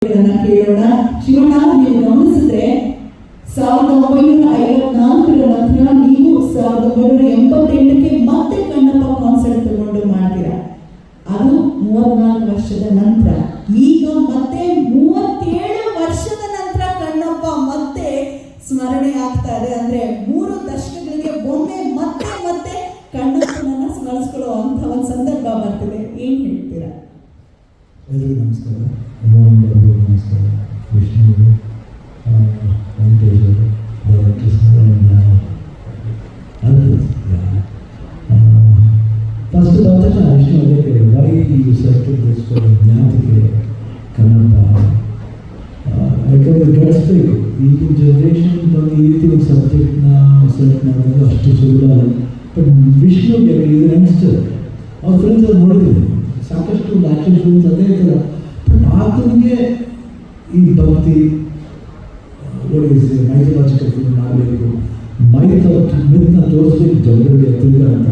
ಕೇಳೋಣ. ಶಿವಣ್ಣ, ನೀವು ಗಮನಿಸಿದ್ರೆ 1954 ನಂತರ ನೀವು 1988ಕ್ಕೆ ಮತ್ತೆ ಕಣ್ಣಪ್ಪ ಕಾನ್ಸರ್ಟ್ ತಗೊಂಡು ಮಾಡ್ತೀರಾ. ಅದು 34 ವರ್ಷದ ನಂತರ. ಈಗ ಮತ್ತೆ 37 ವರ್ಷದ ನಂತರ ಕಣ್ಣಪ್ಪ ಮತ್ತೆ ಸ್ಮರಣೆ ಆಗ್ತಾ ಇದೆ. ಅಂದ್ರೆ 3 ದಶಕಗಳಿಗೆ ಒಮ್ಮೆ ಮತ್ತೆ ಮತ್ತೆ ಕಣ್ಣಪ್ಪನನ್ನ ಸ್ಮರಿಸ್ಕೊಳ್ಳೋ ಅಂತ ಒಂದು ಸಂದರ್ಭ ಬರ್ತಿದೆ. ಏನ್ ಹೇಳ್ತೀರಾ? ಎಲ್ಲರಿಗೂ ನಮಸ್ಕಾರ. ನಮಸ್ಕಾರ. ವಿಷ್ಣು ವೆಂಕಟೇಶ್ ಫಸ್ಟ್ ಬಂದ ವಿಷ್ಣು ಅದಕ್ಕೆ why you selected this for ಜ್ಞಾತಿಗೆ ಕನ್ನಡ. ಯಾಕಂದರೆ ಗಳಿಸ್ಬೇಕು. ಈಗಿನ ಜನ್ರೇಷನ್ ಬಂದು ಈ ರೀತಿ ಒಂದು ಸಬ್ಜೆಕ್ಟ್ನ ಸೆಲೆಕ್ಟ್ ಮಾಡೋದು ಅಷ್ಟು ಸುಲಭ ಅಲ್ಲ. ಬಟ್ ವಿಷ್ಣುಗೆ ಇದು ಯಂಗ್ಸ್ಟರ್, ಅವ್ರ ಫ್ರೆಂಡ್ಸ್ ಅವ್ರು ನೋಡಿದ್ದೀನಿ ಸಾಕಷ್ಟು ನ್ಯಾಚುರಲ್ ಫಿಲ್ಮ್ಸ್ ಅದೇ ಥರ. ಬಟ್ ಆತನಿಗೆ ಈ ಭಕ್ತಿ ಮೈಥಾಲಜಿಕಲ್ ಫಿಲ್ಮ್ ಮಾಡಬೇಕು, ಮಿತ್ನ ತೋರಿಸ್ಬೇಕು ಜನರಿಗೆ ತಿರ್ಗ ಅಂತ.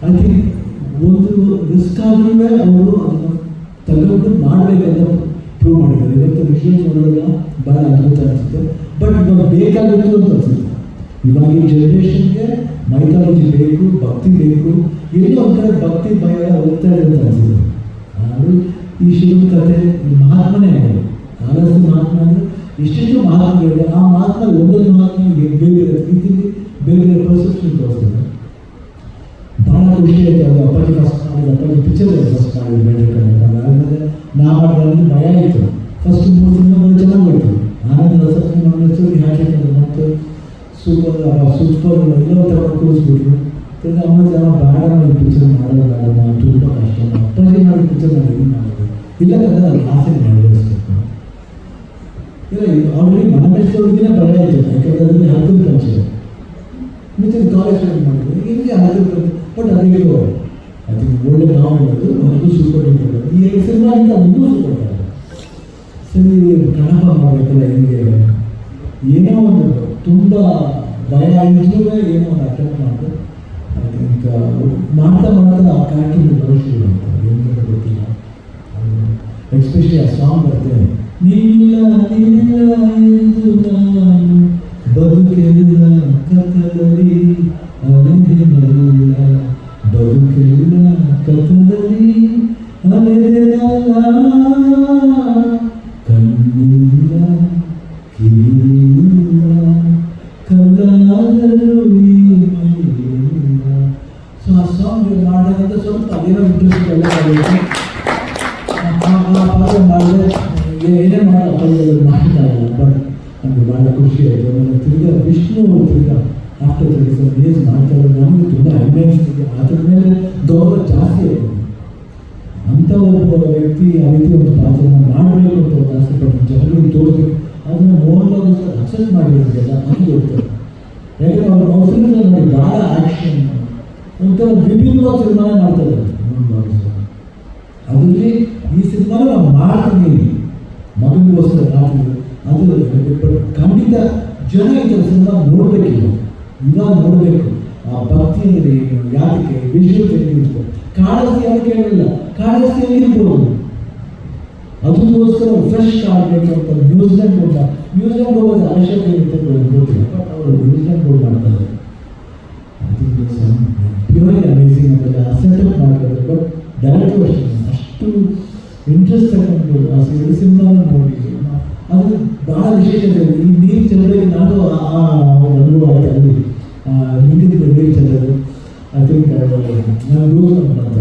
ಐ ಥಿಂಕ್ ಒಂದು ರಿಸ್ಕ್ ಆದ್ರೂ ಅವರು ಅದನ್ನು ತಗೊಂಡು ಮಾಡಬೇಕಂತ ಪ್ರೂವ್ ಮಾಡಿದ್ದಾರೆ. ಇವತ್ತು ವಿಷಯ ನೋಡೋಲ್ಲ ಭಾಳ ಅದ್ಭುತ ಅನಿಸುತ್ತೆ. ಬಟ್ ಇವಾಗ ಬೇಕಾಗಿತ್ತು ಅಂತ ಅನಿಸುತ್ತೆ. ಇವಾಗ ಈ ಜನ್ರೇಷನ್ಗೆ ಮೈಥಾಲಜಿ ಬೇಕು, ಭಕ್ತಿ ಬೇಕು. ಎಲ್ಲೋ ಒಂದು ಕಡೆ ಭಕ್ತಿ ಭಯ ಹೋಗ್ತಾ ಇದೆ ಅಂತ ಅನಿಸುತ್ತೆ. ಅದು ಈ ಶಿವನ ಕಥೆ ಮಹಾತ್ಮನೇ ಆಗೋದು. ಆಲಸ್ಯ ಮಹಾತ್ಮ ಅಂದರೆ ಇಷ್ಟಿಷ್ಟು ಮಹಾತ್ಮಗಳಿದೆ. ಆ ಮಹಾತ್ಮ ಒಂದೊಂದು ಮಹಾತ್ಮಗೆ ಬೇರೆ ರೀತಿಯಲ್ಲಿ ಬೇರೆ ಬೇರೆ ಪರ್ಸೆಪ್ಷನ್ ತೋರಿಸ್ತಾರೆ. ಭಾಳ ಖುಷಿ ಆಯಿತು. ಅದು ಅಪ್ಪಾಜಿ ಫಸ್ಟ್ ಮಾಡಿದ, ಅಪ್ಪಾಜಿ ಪಿಕ್ಚರ್ ಫಸ್ಟ್ ಮಾಡಿದ್ದು ಬೇಡಬೇಕಂತ. ಆಮೇಲೆ ನಾ ಮಾಡಿದ್ರೆ ಭಯ ಆಯಿತು. ಫಸ್ಟ್ 3 ಸಿನಿಮಾ ಬಂದು ಚೆನ್ನಾಗಿ ಹೋಯ್ತು. ಆನಂದ ರಸಪ್ನಿ ಮಾಡಿದ್ರು ಹ್ಯಾಕಿಂಗ್ ಮತ್ತು ಸೂಪರ್ ಎಲ್ಲ ಥರ ಕೂರಿಸ್ಬಿಟ್ರು. ಅಮ್ಮ ಜನ ಬೇಡ ಈ ಪಿಕ್ಚರ್ ಮಾಡೋದು ಬೇಡ, ತುಂಬ ಕಷ್ಟ. ಅಪ್ಪಾಜಿ ಮಾಡಿದ ಪಿಕ್ಚರ್ ನಾನು ಏನು ಮಾಡೋದು ಇಲ್ಲ ಕನ್ನಡ ನಾನು ಆಸೆ ನೆರವೇರಿಸ್ಬೇಕು. ಇಲ್ಲ ಆಲ್ರೆಡಿ ಮನಮೆಚ್ಚೋರಿಗಿನೇ ಭಯ ಆಯಿತು. ಯಾಕಂದರೆ ಅದರಲ್ಲಿ ಹತ್ತಿರ ಪಂಚಿದೆ ಮತ್ತೆ ಕಾಲೇಜ್ ಮಾಡಿದ್ರು ಇಲ್ಲಿ ಹತ್ತಿರ. ಬಟ್ ಅದೇ ಅದಕ್ಕೆ ಒಳ್ಳೆ ನಾವು ಹೇಳೋದು ಒಂದು ಸೂಪರ್ ಹಿಟ್ ಮಾಡೋದು. ಈ 2 ಸಿನಿಮಾ ಅಂತ ಮುಂದೂ ಸೂಪರ್ ಹಿಟ್. ಸರಿ, ಕನ್ನಡ ಮಾಡಬೇಕಲ್ಲ, ಹೆಂಗೆ ಏನೋ ಒಂದು ತುಂಬ ಭಯ ಆಗಿದ್ರೂ ಏನೋ ಒಂದು ಅಟೆಂಪ್ಟ್ ಮಾಡಿದೆ. ಈಗ ಮಾಡ್ತಾ ಮಾಡ್ತಾ ಆ ಕ್ಯಾರೆಕ್ಟರ್ ಬರೋಷ್ಟು ಅಂತ ಏನು ಗೊತ್ತಿಲ್ಲ. ಎಸ್ಪೆಷಲಿ ಆ ಸಾಂಗ್ ಬರ್ತೇನೆ, ನೀಲ್ಲ ನೀಲ್ಲ ಎಂದು ನಾನು ಬದುಕೆಲ್ಲ ಕಥದಲ್ಲಿ ಅಲೆದಿಲ್ಲ, ಬದುಕೆಲ್ಲ ಕಥದಲ್ಲಿ ಅಲೆದೆನಲ್ಲ, ಕಣ್ಣಿಲ್ಲ ಕಿವಿಯಿಲ್ಲ ಕಲ್ಲಾದರೂ ಈ ಮೈಯಿಲ್ಲ. ಸೊ ಆ ಸಾಂಗ್ ಮಾಡಿದಂತ ಸ್ವಲ್ಪ ಅದೇನೋ ಇಂಟ್ರೆಸ್ಟ್ ಎಲ್ಲ ಮಾಡಿದ್ರೆ ಏನೇ ಮಾಡೋ ಮಾಡ್ತಾ ಇಲ್ಲ. ಬಟ್ ನಮಗೆ ಭಾಳ ಖುಷಿ ಆಯಿತು. ಆಮೇಲೆ ತಿರ್ಗಾ ವಿಷ್ಣು ತಿರ್ಗಾ ಆಫ್ಟರ್ 37 years ಮಾಡ್ತಾ ಇರೋದು ನಮಗೆ ತುಂಬ ಹೆಮ್ಮೆ ಅನಿಸ್ತಿದೆ. ಅದ್ರ ಮೇಲೆ ಗೌರವ ಜಾಸ್ತಿ ಆಯಿತು. ಅಂಥ ಒಬ್ಬ ವ್ಯಕ್ತಿ ಆ ರೀತಿ ಒಂದು ಪಾತ್ರನ ಮಾಡಬೇಕು ಅಂತ ಒಂದು ಆಸೆ ಪಟ್ಟು ಜನರಿಗೆ ತೋರಿಸ್ಬೇಕು. ಅದನ್ನು ಮೋಹನ್ಲಾಲ್ ಸರ್ ಅಕ್ಸೆಪ್ಟ್ ಮಾಡಿರೋದೆಲ್ಲ ನಮಗೆ ಹೋಗ್ತಾರೆ. ಯಾಕಂದರೆ ಅವ್ರ ಮೌಸಲಿಂದ ನೋಡಿ ಭಾಳ ಆ್ಯಕ್ಷನ್ ಒಂಥರ ವಿಭಿನ್ನವಾದ ಸಿನಿಮಾನ ಮಾಡ್ತಾ ಇದ್ದಾರೆ ಮೋಹನ್ಲಾಲ್ ಸರ್. ಅದರಲ್ಲಿ ಈ ಸಿನಿಮಾನ ನಾವು ಮಾಡ್ತೀನಿ, ಮಗನಿಗೋಸ್ಕರ ಮಾಡ್ತೀವಿ. ಅದು ಖಂಡಿತ ಜನ ಈ ಸಿನಿಮಾ ನೋಡಬೇಕಿಲ್ಲ, ಇವಾಗ ನೋಡಬೇಕು. ಆ ಭಕ್ತಿ ಅಂದರೆ ಏನು, ಯಾಕೆ ವಿಷುವಲ್ ತೆಗೆದಿರ್ತಾರೆ. ಕಾಳಸ್ತಿ ಯಾಕೆ ಹೇಳಿಲ್ಲ, ಕಾಳಸ್ತಿ ಎಲ್ಲಿರ್ಬೋದು. ಅದಕ್ಕೋಸ್ಕರ ಫ್ರೆಶ್ ಕಾಡಬೇಕು ಅಂತ ನ್ಯೂಜಿಲೆಂಡ್ ಹೋಗೋದು ಅವಶ್ಯಕತೆ ಇರುತ್ತೆ ಗೊತ್ತಿಲ್ಲ. ಬಟ್ ಅವರು ನ್ಯೂಜಿಲೆಂಡ್ ಗೋಲ್ ಮಾಡ್ತಾರೆ. ಪ್ಯೂರ್ಲಿ ಅಮೇಝಿಂಗ್ ಅಂತೆಲ್ಲ ಸೆಟಪ್ ಮಾಡ್ತಾರೆ. ಬಟ್ ಡೈರೆಕ್ಟರ್ ಅಷ್ಟು ಇಂಟ್ರೆಸ್ಟ್ ತಗೊಂಡು ಆ ಸಿನಿಮಾನ ನೋಡಿ ಅದು ಭಾಳ ವಿಶೇಷತೆ. ಈ ನೀರು ಚೆಲ್ಲೋದಕ್ಕೆ ನಾನು ಆ ಅನುಭವ ಆಯ್ತು. ಅಲ್ಲಿ ಹಿಂದಿನ ನೀರು ಚೆಲ್ಲೋದು ಐ ಥಿಂಕ್ ನಾನು ರೂಲ್ ಅಂತ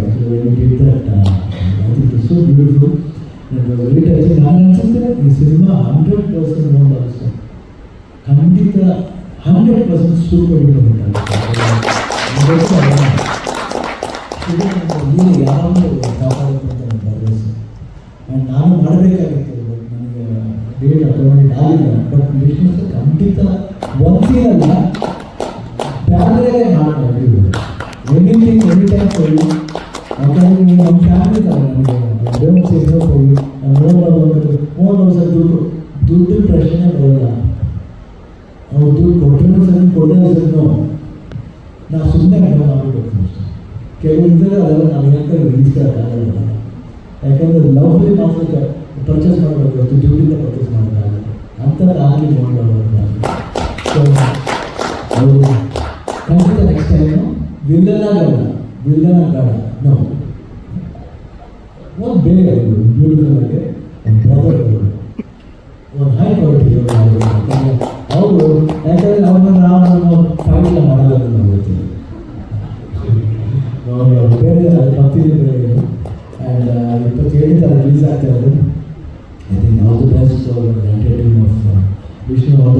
ಸೊ ಬ್ಯೂಟಿಫುಲ್. ನಾನು ಅನ್ಸುತ್ತೆ ಈ ಸಿನಿಮಾ 100% ನೋಡಿ ಅನಿಸ್ತು. ಖಂಡಿತ 100% ಸೂಪರ್ ಹಿಟ್ ನೀನು ಯಾವಾಗಲೂ ಕಾಪಾಡಬೇಕು ಅಂತ ನನ್ನ ಭರವಸೆ. ಆ್ಯಂಡ್ ನಾನು ಮಾಡಬೇಕಾಗಿತ್ತು, ಬಟ್ ನನಗೆ ಡೇಟ್ ಅಪಾಯಿಂಟ್ಮೆಂಟ್ ಆಗಿಲ್ಲ. ಬಟ್ ವಿಷ್ಣು ಸರ್ ಖಂಡಿತ ಒಂದಿರಲ್ಲ ಬೇರೆ ಮಾಡ್ಬೋದು. ಎನಿಥಿಂಗ್ ಎನಿ ಟೈಮ್ ಕೊಡಿ. ಯಾಕಂದರೆ ನೀವು ನಮ್ಮ ಫ್ಯಾಮಿಲಿ ಥರ ನನಗೆ don't say no for you. ನೋಡ್ಬೋದು ಸರ್, ದುಡ್ಡು ಪ್ರಶ್ನೆ ಬರೋಲ್ಲ. ಅವ್ರು ದುಡ್ಡು ಕೊಟ್ಟರು ಸರಿ ಕೊಡೋದು ಸರಿ ನೋ, ನಾವು ಸುಮ್ಮನೆ ಮಾಡಬೇಕು ಅಷ್ಟೇ. ಕೆಲವು ಇದ್ದರೆ ಅದೆಲ್ಲ ನಾವು ಯಾಕಂದ್ರೆ ಇಷ್ಟ ಆಗಲ್ಲ. ಯಾಕಂದರೆ ಲವ್ಲಿ ಮಾತ್ರ ಪರ್ಚೇಸ್ ಮಾಡೋದು ಇವತ್ತು ದುಡ್ಡಿಂದ ಪರ್ಚೇಸ್ ಮಾಡೋದಾಗಲ್ಲ ಅಂಥದ್ದು ಆಗಲಿ ನೋಡೋದು. ಸೊ ಅವರು ಖಂಡಿತ ನೆಕ್ಸ್ಟ್ ಟೈಮು ವಿಲ್ಲನ ಬೇಡ ನಾವು ಒಂದು ಬೇರೆ ಬ್ಯೂಟಿಫುಲ್ ಆಗಿ ಒಂದು ಬ್ರದರ್ ಒಂದು ಹೈ ಕ್ವಾಲಿಟಿ ಅವರು ಯಾಕಂದರೆ ಅವ್ರನ್ನ ನಾವು ಫೈಟ್ ಎಲ್ಲ ಮಾಡಲ್ಲ ನಾವು ಹೇಳ್ತೀವಿ ಬೇರೆ ಭಕ್ತಿದೆ ಬೇರೆ. ಆ್ಯಂಡ್ 27 ತಾರೀಕು ರಿಲೀಸ್ ಆಗ್ತಾ ಇರೋದು. I think all the best for entertain of Vishnu. All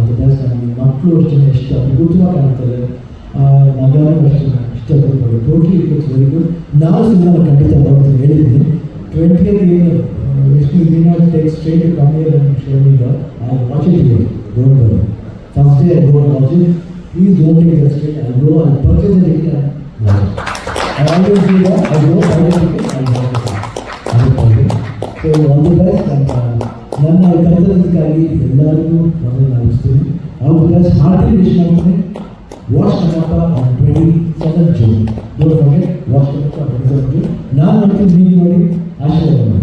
the best ನನ್ನ ಮಕ್ಕಳು ಅಷ್ಟೇ ಇಷ್ಟ ಅದ್ಭುತವಾಗಿ ಕಾಣ್ತಾರೆ, ಮಗನೂ ಅಷ್ಟೇ ಇಷ್ಟಪಡ್ತಾರೆ. Totally it looks very good. ನಾವು ಸಿನಿಮಾ ಖಂಡಿತ ಬರ್ತೀನಿ ಹೇಳಿದ್ದೀನಿ. 20th ಏನು Vishnu we not take straight to come here and show me the I watch it here. Don't worry, first day I go and watch it. Please don't take the straight. I go and purchase the ticket. I always do that. I go buy the ticket and watch the film. So all the best. And ನನ್ನ ಕರ್ತವ್ಯಕ್ಕಾಗಿ ಎಲ್ಲರಿಗೂ ಮೊದಲು ನಡೆಸ್ತೀನಿ. All the best. Hearty wish ಮಾಡ್ತೀನಿ. Watch Kannappa on 27 June. Don't forget, watch Kannappa 27 June. ನಾನು ನೋಡ್ತೀನಿ, ನೀವು ನೋಡಿ, ಆಶೀರ್ವಾದ ಮಾಡಿ.